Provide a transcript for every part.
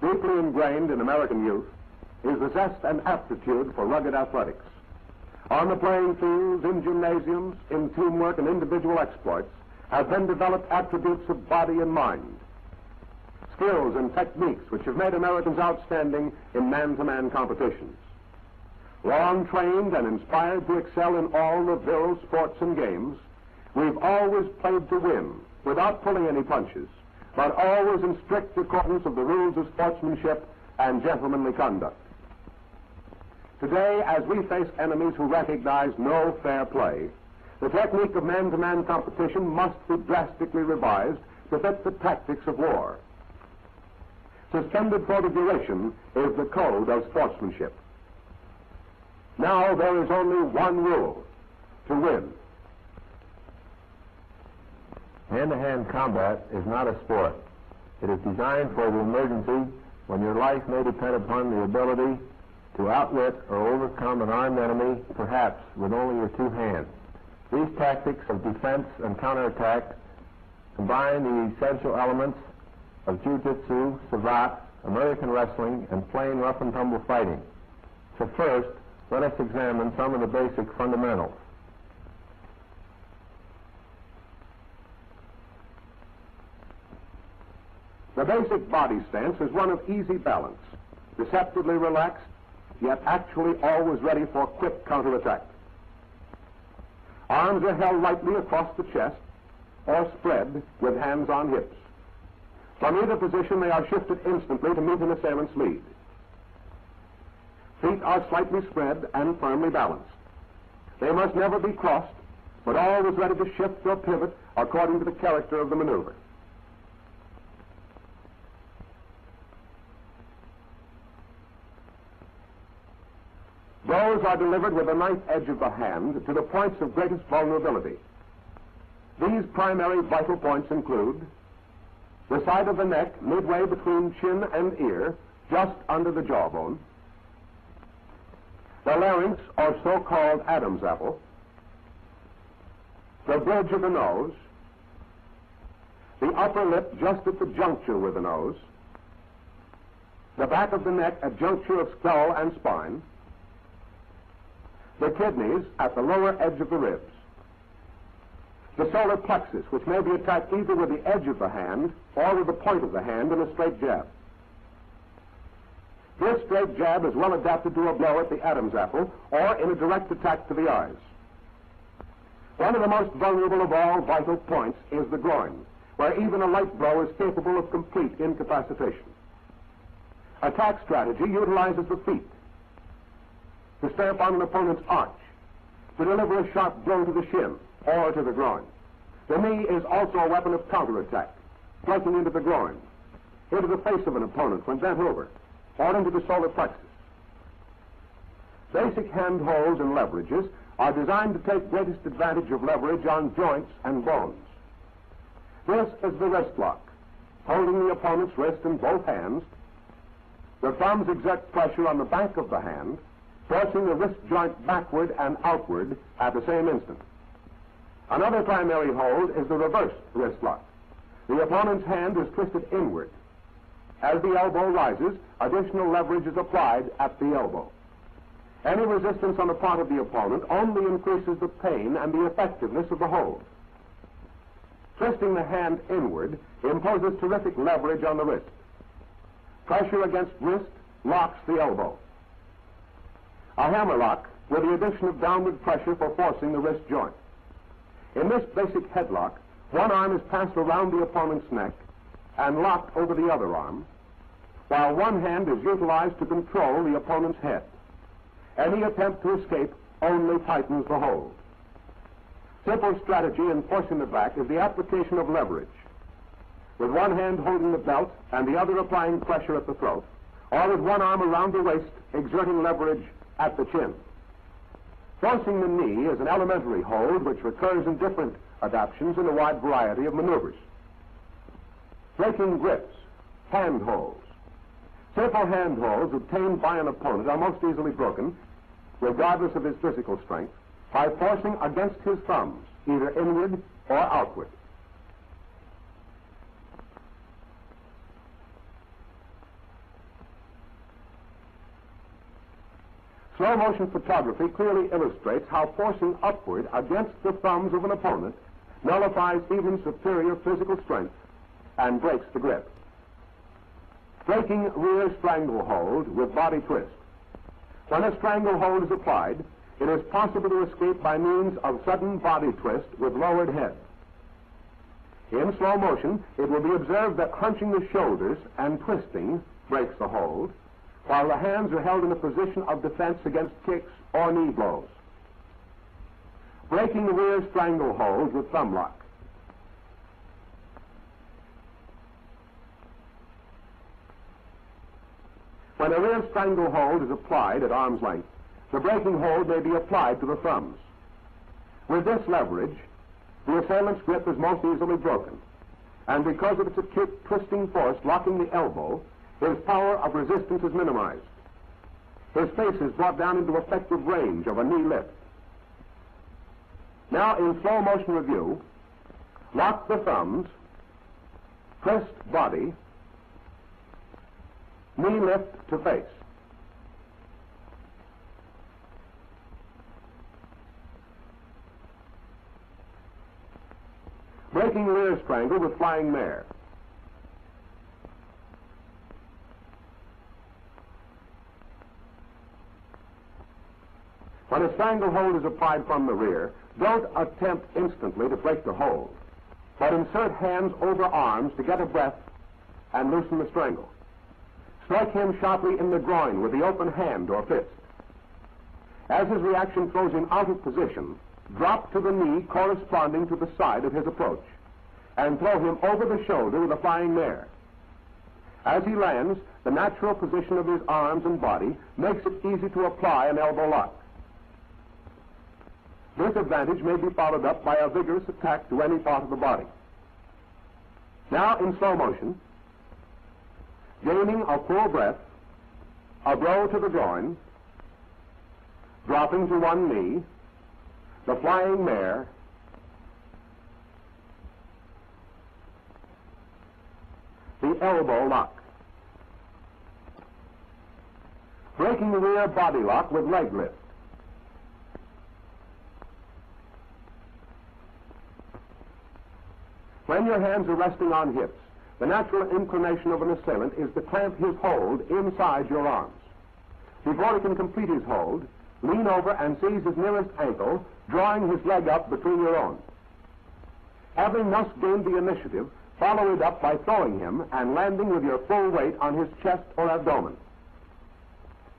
deeply ingrained in American youth is the zest and aptitude for rugged athletics. On the playing fields, in gymnasiums, in teamwork and individual exploits have been developed attributes of body and mind, skills and techniques which have made Americans outstanding in man-to-man competitions. Long trained and inspired to excel in all the virile sports and games, we've always played to win without pulling any punches, but always in strict accordance of the rules of sportsmanship and gentlemanly conduct. Today, as we face enemies who recognize no fair play, the technique of man-to-man competition must be drastically revised to fit the tactics of war. Suspended for the duration is the code of sportsmanship. Now there is only one rule: to win. Hand-to-hand combat is not a sport. It is designed for the emergency when your life may depend upon the ability to outwit or overcome an armed enemy, perhaps with only your two hands. These tactics of defense and counterattack combine the essential elements of jiu-jitsu, savate, American wrestling, and plain rough-and-tumble fighting. So first, let us examine some of the basic fundamentals. The basic body stance is one of easy balance, deceptively relaxed, yet actually always ready for quick counterattack. Arms are held lightly across the chest or spread with hands on hips. From either position, they are shifted instantly to meet an assailant's lead. Feet are slightly spread and firmly balanced. They must never be crossed, but always ready to shift or pivot according to the character of the maneuver. Blows are delivered with the knife edge of the hand to the points of greatest vulnerability. These primary vital points include the side of the neck midway between chin and ear, just under the jawbone, the larynx, or so-called Adam's apple, the bridge of the nose, the upper lip just at the juncture with the nose, the back of the neck at juncture of skull and spine, the kidneys at the lower edge of the ribs, the solar plexus, which may be attacked either with the edge of the hand or with the point of the hand in a straight jab. This straight jab is well adapted to a blow at the Adam's apple or in a direct attack to the eyes. One of the most vulnerable of all vital points is the groin, where even a light blow is capable of complete incapacitation. Attack strategy utilizes the feet to stamp on an opponent's arch, to deliver a sharp blow to the shin or to the groin. The knee is also a weapon of counterattack, plunging into the groin, into the face of an opponent when bent over, or into the solar plexus. Basic hand holds and leverages are designed to take greatest advantage of leverage on joints and bones. This is the wrist lock, holding the opponent's wrist in both hands. The thumbs exert pressure on the back of the hand, forcing the wrist joint backward and outward at the same instant. Another primary hold is the reverse wrist lock. The opponent's hand is twisted inward. As the elbow rises, additional leverage is applied at the elbow. Any resistance on the part of the opponent only increases the pain and the effectiveness of the hold. Twisting the hand inward imposes terrific leverage on the wrist. Pressure against wrist locks the elbow. A hammer lock with the addition of downward pressure for forcing the wrist joint. In this basic headlock, one arm is passed around the opponent's neck and locked over the other arm, while one hand is utilized to control the opponent's head. Any attempt to escape only tightens the hold. Simple strategy in forcing the back is the application of leverage, with one hand holding the belt and the other applying pressure at the throat, or with one arm around the waist exerting leverage at the chin. Forcing the knee is an elementary hold which recurs in different adaptations in a wide variety of maneuvers. Breaking grips, hand holds. Simple hand holds obtained by an opponent are most easily broken, regardless of his physical strength, by forcing against his thumbs, either inward or outward. Slow motion photography clearly illustrates how forcing upward against the thumbs of an opponent nullifies even superior physical strength and breaks the grip. Breaking rear stranglehold with body twist. When a stranglehold is applied, it is possible to escape by means of sudden body twist with lowered head. In slow motion, it will be observed that hunching the shoulders and twisting breaks the hold, while the hands are held in a position of defense against kicks or knee blows. Breaking the rear stranglehold with thumb lock. When a rear stranglehold is applied at arm's length, the breaking hold may be applied to the thumbs. With this leverage, the assailant's grip is most easily broken, and because of its acute twisting force locking the elbow, his power of resistance is minimized. His face is brought down into effective range of a knee lift. Now, in slow motion review, lock the thumbs, twist body, knee lift to face. Breaking rear strangle with flying mare. When a stranglehold is applied from the rear, don't attempt instantly to break the hold, but insert hands over arms to get a breath and loosen the strangle. Strike him sharply in the groin with the open hand or fist. As his reaction throws him out of position, drop to the knee corresponding to the side of his approach, and throw him over the shoulder with a flying mare. As he lands, the natural position of his arms and body makes it easy to apply an elbow lock. This advantage may be followed up by a vigorous attack to any part of the body. Now, in slow motion, gaining a full breath, a blow to the groin, dropping to one knee, the flying mare, the elbow lock. Breaking the rear body lock with leg lift. When your hands are resting on hips, the natural inclination of an assailant is to clamp his hold inside your arms. Before he can complete his hold, lean over and seize his nearest ankle, drawing his leg up between your own. Having thus gained the initiative, follow it up by throwing him and landing with your full weight on his chest or abdomen.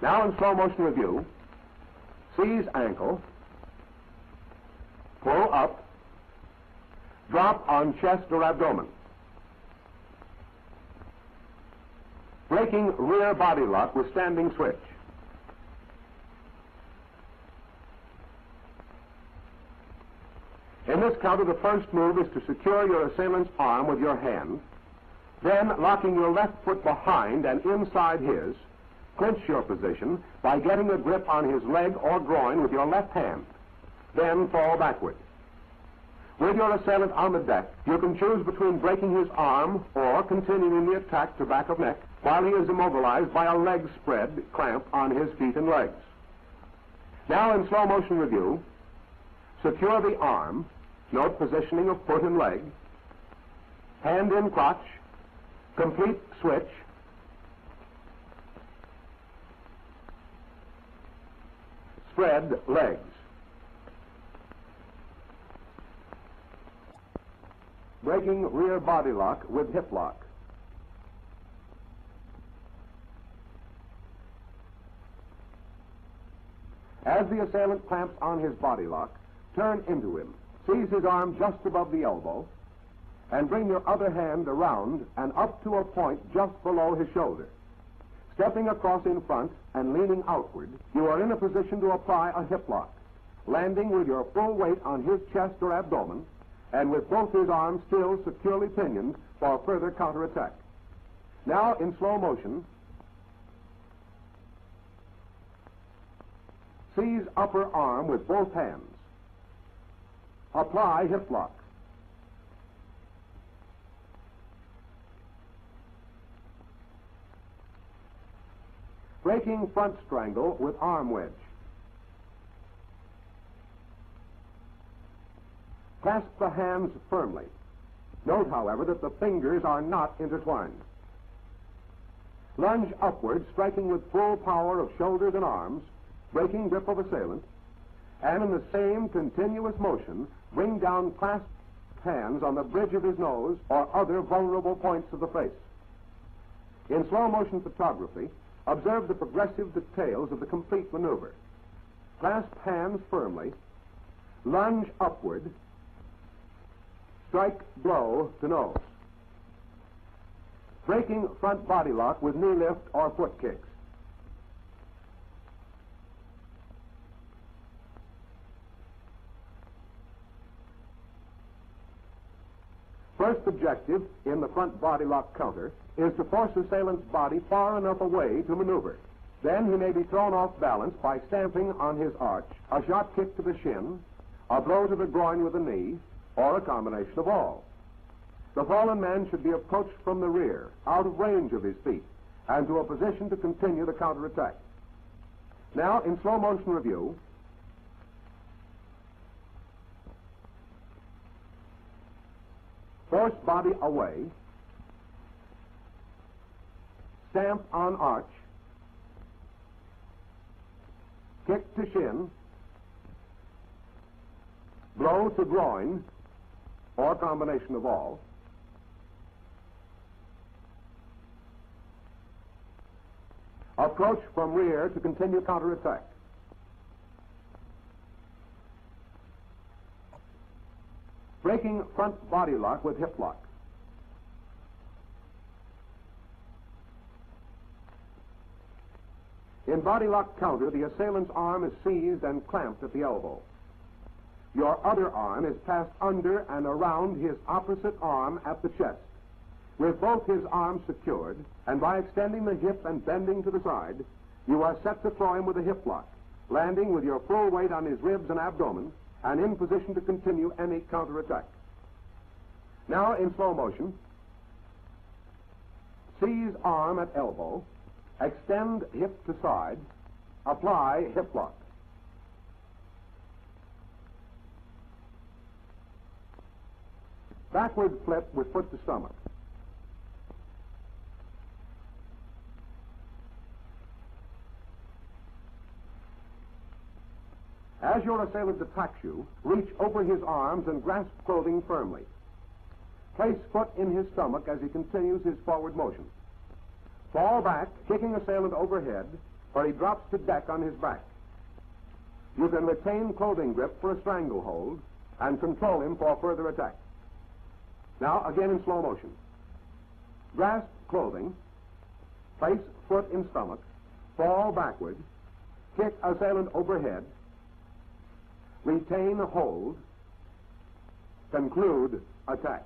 Now in slow motion review, seize ankle, pull up, drop on chest or abdomen. Breaking rear body lock with standing switch. In this counter, the first move is to secure your assailant's arm with your hand. Then, locking your left foot behind and inside his, clinch your position by getting a grip on his leg or groin with your left hand. Then fall backward. With your assailant on the deck, you can choose between breaking his arm or continuing the attack to back of neck while he is immobilized by a leg spread clamp on his feet and legs. Now in slow motion review, secure the arm, note positioning of foot and leg, hand in crotch, complete switch, spread legs. Breaking rear body lock with hip lock. As the assailant clamps on his body lock, turn into him. Seize his arm just above the elbow and bring your other hand around and up to a point just below his shoulder. Stepping across in front and leaning outward, you are in a position to apply a hip lock, landing with your full weight on his chest or abdomen and with both his arms still securely pinioned for further counterattack. Now, in slow motion, seize upper arm with both hands. Apply hip lock. Breaking front strangle with arm wedge. Clasp the hands firmly. Note, however, that the fingers are not intertwined. Lunge upward, striking with full power of shoulders and arms, breaking grip of assailant, and in the same continuous motion, bring down clasped hands on the bridge of his nose or other vulnerable points of the face. In slow motion photography, observe the progressive details of the complete maneuver. Clasp hands firmly, lunge upward, strike blow to nose. Breaking front body lock with knee lift or foot kicks. First objective in the front body lock counter is to force assailant's body far enough away to maneuver. Then he may be thrown off balance by stamping on his arch, a shot kick to the shin, a blow to the groin with the knee, or a combination of all. The fallen man should be approached from the rear, out of range of his feet, and to a position to continue the counterattack. Now, in slow motion review, force body away, stamp on arch, kick to shin, blow to groin, or combination of all, approach from rear to continue counterattack. Breaking front body lock with hip lock. In body lock counter, the assailant's arm is seized and clamped at the elbow. Your other arm is passed under and around his opposite arm at the chest. With both his arms secured, and by extending the hip and bending to the side, you are set to throw him with a hip lock, landing with your full weight on his ribs and abdomen, and in position to continue any counterattack. Now, in slow motion, seize arm at elbow, extend hip to side, apply hip lock. Backward flip with foot to stomach. As your assailant attacks you, reach over his arms and grasp clothing firmly. Place foot in his stomach as he continues his forward motion. Fall back, kicking assailant overhead, where he drops to deck on his back. You can retain clothing grip for a stranglehold and control him for further attack. Now, again in slow motion. Grasp clothing, place foot in stomach, fall backward, kick assailant overhead, retain hold, conclude attack.